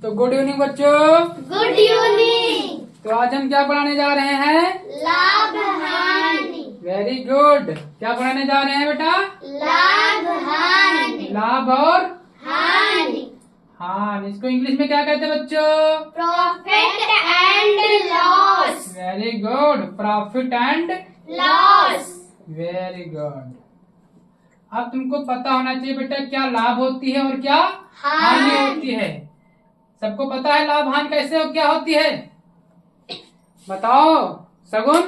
तो good evening बच्चों। Good evening. तो आज हम क्या पढ़ाने जा रहे हैं? लाभ हानि। Very good. क्या पढ़ाने जा रहे हैं बेटा? लाभ हानि। लाभ और हानि। हानि। इसको इंग्लिश में क्या कहते हैं बच्चों? Profit and loss. Very good. Profit and loss. Very good. अब तुमको पता होना चाहिए बेटा क्या लाभ होती है और क्या हानि होती है। सबको पता है लाभ हानि कैसे और क्या होती है? बताओ सगुन,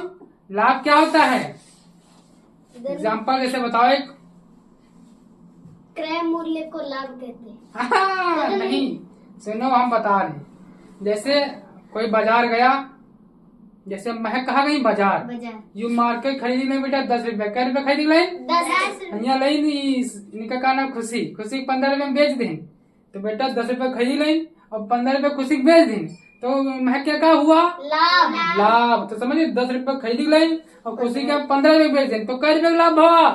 लाभ क्या होता है? एग्जाम्पल जैसे बताओ एक। क्रय मूल्य को लाभ कहते हैं। नहीं, सुनो हम बता रहे। जैसे कोई बाजार गया, जैसे महक कहा गई बाजार, यू मार्केट खरीदी नहीं बेटा 10 रुपए। क्या रुपए खरीदी लाई? 10। यहाँ लाई इनका का नाम खुशी। खुशी 15 रुपए में बेच दें तो बेटा 10 रुपए खरीदी लाई और 15 रुपए खुशी बेच दें तो महक क्या हुआ? लाभ। लाभ। तो समझिए 10 रुपए खरीदी लाई और खुशी क्या 15 रुपए बेच दें तो कई रुपए लाभ हुआ?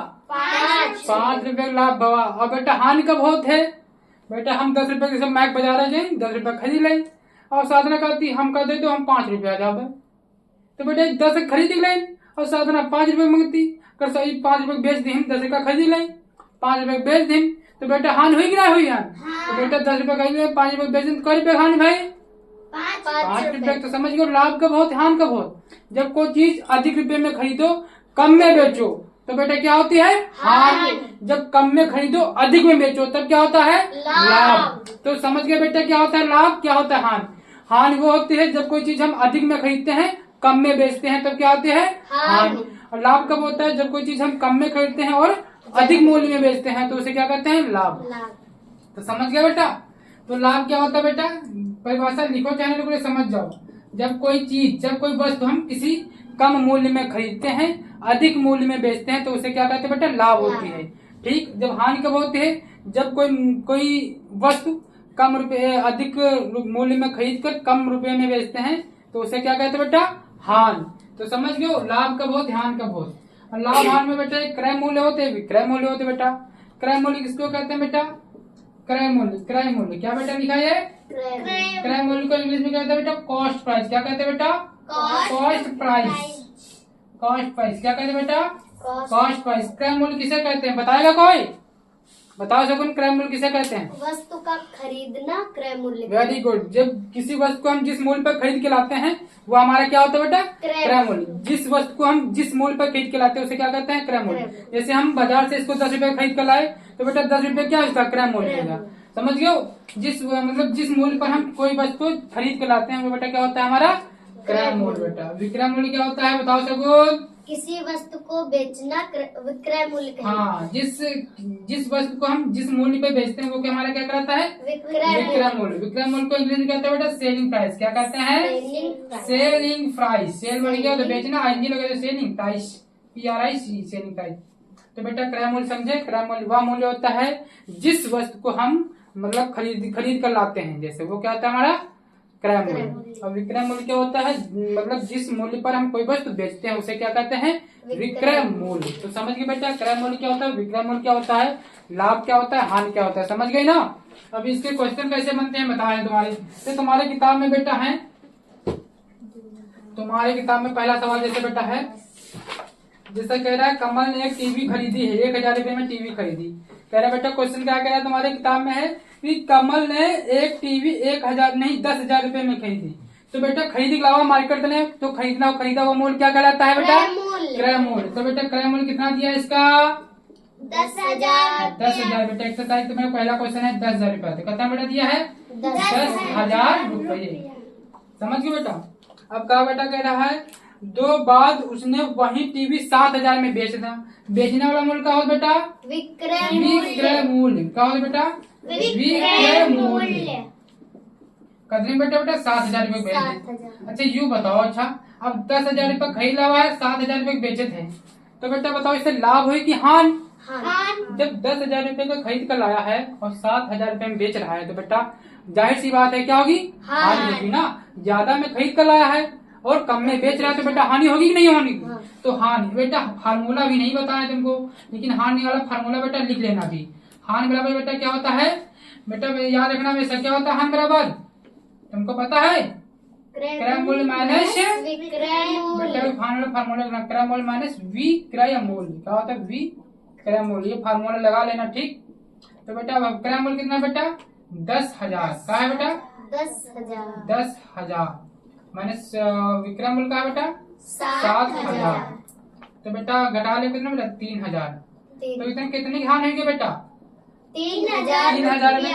5 रुपए लाभ हुआ। और बेटा हानि कब होते है? बेटा हम 10 रुपए जैसे महक बाजार जाए 10 रुपए खरीद लाई और साधना कहती हम कर दे तो हम 5 रुपया जाओ तो बेटा 10 खरीदी लाई और साधना 5 रुपए मांगती कर सही 5 रुपए बेच दी 10 का खरीदी लाई 5 रुपए बेच दी तो बेटा हानि हुई कि ना हुई? तो बेटा 10 रुपए खरीदी 5 रुपए बेच दी तो कई रुपए हानि भाई? 5 रुपए। तो समझ गए लाभ कब होते हानि कब हो? जब कोई चीज अधिक रुपए में खरीदो कम में बेचो तो बेटा क्या होती है? हानि। जब कम में खरीदो अधिक में बेचो तब क्या होता है? लाभ। तो समझ गए बेटा क्या होता है लाभ, क्या होता है हानि? हानि वो होती है जब कोई चीज हम अधिक में खरीदते हैं कम में बेचते हैं तब क्या होते हैं? हानि। और लाभ कब होता है? जब कोई चीज हम कम में खरीदते हैं और अधिक मूल्य में बेचते हैं तो उसे क्या कहते हैं? लाभ। तो समझ गया बेटा? तो लाभ क्या होता है बेटा? परिभाषा लिखो चाहे लिखो, समझ जाओ। जब कोई वस्तु हम किसी कम मूल्य में खरीदते हैं अधिक मूल्य में बेचते हैं तो उसे क्या कहते हैं बेटा? लाभ होती है। ठीक। जब हानि कब होती है? जब कोई वस्तु कम रुपए अधिक मूल्य में खरीद कर कम रुपए में बेचते हैं तो उसे क्या कहते हैं बेटा? हानि। तो समझ गए लाभ कब होते हानि कब होते? और लाभ हानि में बेटा क्रय मूल्य होते विक्रय मूल्य होते बेटा। क्रय मूल्य किसको कहते हैं बेटा? क्रय मूल्य। क्रय मूल्य क्या बेटा लिखा है? क्रय मूल्य को इंग्लिश में कहते हैं बेटा कॉस्ट प्राइस। क्या कहते हैं बेटा? Cost price. कॉस्ट प्राइस क्या कहते हैं बेटा? Cost price. क्रय मूल्य किसे कहते हैं बताएगा कोई? बताओ सकुन क्रय मूल्य किसे कहते हैं? वस्तु का खरीदना क्रय मूल्य। Very good. जब किसी वस्तु को हम जिस मूल्य पर खरीद के लाते हैं वो हमारा क्या होता है बेटा? क्रय मूल्य। जिस वस्तु को हम जिस मूल्य पर खरीद के लाते हैं उसे क्या कहते हैं? क्रय मूल्य। जैसे हम बाजार से इसको 10 रुपए खरीद कर लाए तो बेटा 10 रुपए क्या इसका क्रय मूल्य होगा। समझ गए? जिस मूल्य पर हम कोई वस्तु खरीद के लाते हैं वो बेटा क्या होता है? हमारा क्रय मूल्य बेटा। विक्रय मूल्य क्या होता है बताओ सकुन? किसी वस्तु को बेचना विक्रय मूल्य कहते हैं। हाँ, जिस वस्तु को हम जिस मूल्य पे बेचते हैं वो क्या हमारा क्या कहता है? विक्रय मूल्य। विक्रय मूल्य को इंग्लिश में कहते हैं बेटा सेलिंग प्राइस। क्या कहते हैं? Selling price. सेल बन गया तो बेचना, आईएनजी लगे तो selling price PRIC selling price. तो बेटा क्रय मूल्य समझे? क्रय मूल्य वह मूल्य होता है जिस वस्तु को हम मतलब खरीद कर लाते हैं, जैसे वो क्या होता है हमारा? क्रय मूल्य। और विक्रय मूल्य क्या होता है? मतलब जिस मूल्य पर हम कोई वस्तु बेचते हैं उसे क्या कहते हैं? विक्रय मूल्य। तो समझ गए बेटा क्रय मूल्य क्या होता है, विक्रय मूल्य क्या होता है, लाभ क्या होता है, हानि क्या होता है। समझ गए ना? अब इसके क्वेश्चन कैसे बनते हैं बताएं तुम्हारे। तो तुम्हारे किताब में बेटा है, तुम्हारे किताब में पहला सवाल जैसे बेटा है, जैसे कह रहा है कमल ने एक टीवी खरीदी है, 1000 रुपए में टीवी खरीदी। कह रहा है बेटा क्वेश्चन क्या कह रहा है तुम्हारे किताब में है कि कमल ने एक टीवी 10,000 रुपए में खरीदी। तो बेटा खरीदी के अलावा मार्केट ने तो खरीदा हुआ मूल्य क्या कहलाता है बेटा? क्रय मूल्य। तो बेटा क्रय मूल्य कितना दिया इसका? 10,000। 10,000 बेटा। एक्सरसाइज तो मेरा पहला क्वेश्चन है 10,000 रुपया। तो कितना बेटा दिया है? 10,000 रुपये। समझ गए बेटा? अब क्या बेटा कह रहा है दो बाद उसने वही टीवी 7,000 में बेच दिया। बेचने वाला मूल्य क्या हो बेटा? विक्रय मूल्य। क्या हो बेटा? विक्रय मूल्य। कितने बेटा 7,000 रुपए बेचे। अच्छा यूँ बताओ, अच्छा अब 10,000 रुपए खरीदा हुआ है, 7,000 रुपए बेचे थे तो बेटा बताओ इससे लाभ हुई कि हानि? जब 10,000 रुपए का खरीद कर लाया है और 7,000 रुपए में बेच रहा है तो बेटा जाहिर सी बात है क्या होगी? हानि होगी ना। ज्यादा में खरीद कर लाया है और कम में बेच रहा है तो बेटा हानि होगी कि नहीं होगी? तो हानि। बेटा फार्मूला भी नहीं बताया तुमको, लेकिन हानि वाला फार्मूला बेटा लिख लेना भी। हानि बराबर बेटा क्या होता है बेटा याद रखना हमेशा क्या होता है? हानि बराबर तुमको पता है क्रय मूल्य माइनस विक्रय मूल्य। बेटा फार्मूला क्रय मूल्य माइनस विक्रय मूल्य क्या होता है विक्रय मूल्य। ये फार्मूला लगा लेना ठीक। तो बेटा अब क्रय मूल्य कितना बेटा 10,000 का है बेटा 10,000 10,000 माइनस विक्रय मूल्य का है बेटा 7,000 7,000। तो बेटा घटा ले कितना बेटा 3,000। तो इतने कितने की हानि होगी बेटा 3,000 में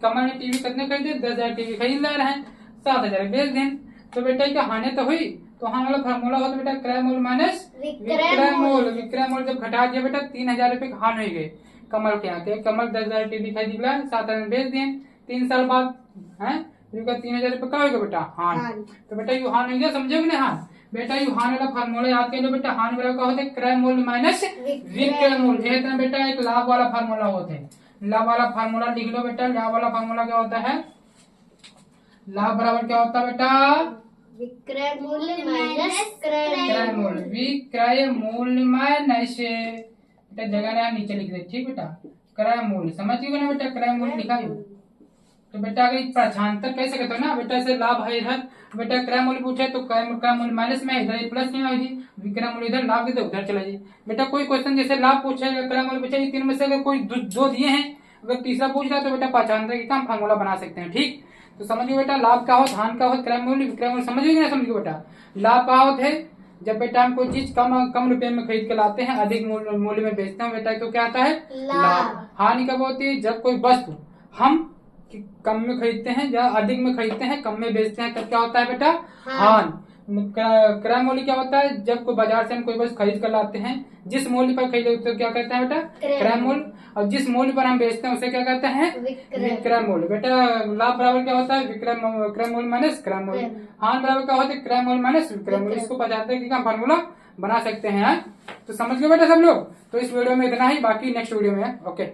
कमल ने टीवी कितने खरीदे 10,000 टीवी खरीद ले रहे हैं 7,000 बेच दें। तो बेटा क्या हानि तो हुई। तो हानि वाला फार्मूला होता बेटा क्रय मूल्य माइनस विक्रय मूल्य। विक्रय मूल्य जब घटा दिया बेटा 3,000 रुपए हानि हुई गई कमल के यहाँ। कमल 10,000 टीवी खरीद ला 7,000 बेच दिए 3 साल बाद है 3,000 रुपए का होगा बेटा हानि। तो बेटा यू हानि हो गया समझे कि हानि। बेटा यू हानि वाला फार्मूला याद कर लो बेटा। हानि वाला का होता है क्रय मूल्य माइनस विक्रय मूल्य। ये इतना बेटा एक लाभ वाला फार्मूला होता है। लाभ वाला फार्मूला लिख लो बेटा। लाभ वाला फार्मूला क्या होता है लाभ बराबर क्या होता है बेटा विक्रय मूल्य माइनस क्रय मूल्य। विक्रय मूल्य माइनस बेटा जगह ना नीचे लिख दे ठीक बेटा क्रय मूल्य समझ गए ना बेटा क्रय मूल्य लिखा है। तो बेटा अगर पक्षांतर कैसे कहते हो ना बेटा ऐसे लाभ है इधर बेटा क्रय मूल्य पूछे तो क्रय मूल्य माइनस में इधर प्लस नहीं आएगी विक्रय मूल्य इधर लाभ देते उधर चला जाए। बेटा कोई क्वेश्चन जैसे लाभ पूछे क्रय मूल्य पूछे तीन में से अगर कोई दो दिए हैं अगर तीसरा पूछ रहा है तो बेटा पक्षांतर की काम फार्मूला बना सकते हैं ठीक। तो समझिए बेटा लाभ का हो धान का हो क्रय मूल्य विक्रय मूल्य समझिए ना समझिए बेटा। लाभ का होता है जब बेटा हम कोई चीज कम रुपए में खरीद के लाते हैं अधिक मूल्य में बेचते हैं बेटा तो क्या आता है लाभ। हानि कब होती है जब कोई वस्तु हम कम में खरीदते हैं या अधिक में खरीदते हैं कम में बेचते हैं तब क्या होता है बेटा हानि। क्रय मूल्य क्या होता है जब कोई बाजार से हम कोई वस्तु खरीद कर लाते हैं जिस मूल्य पर खरीदे तो क्या कहते हैं बेटा क्रय मूल्य और जिस मूल्य पर हम बेचते हैं उसे क्या कहते हैं विक्रय मूल्य। बेटा लाभ बराबर क्या होता है क्रय मूल्य माइनस क्रय मूल्य। हानि बराबर क्या होता है क्रय मूल्य माइनस विक्रय मूल्य। इसको पचाते की फार्मूला बना सकते हैं। तो समझ गए बेटा सब लोग। तो इस वीडियो में इतना ही बाकी नेक्स्ट वीडियो में ओके।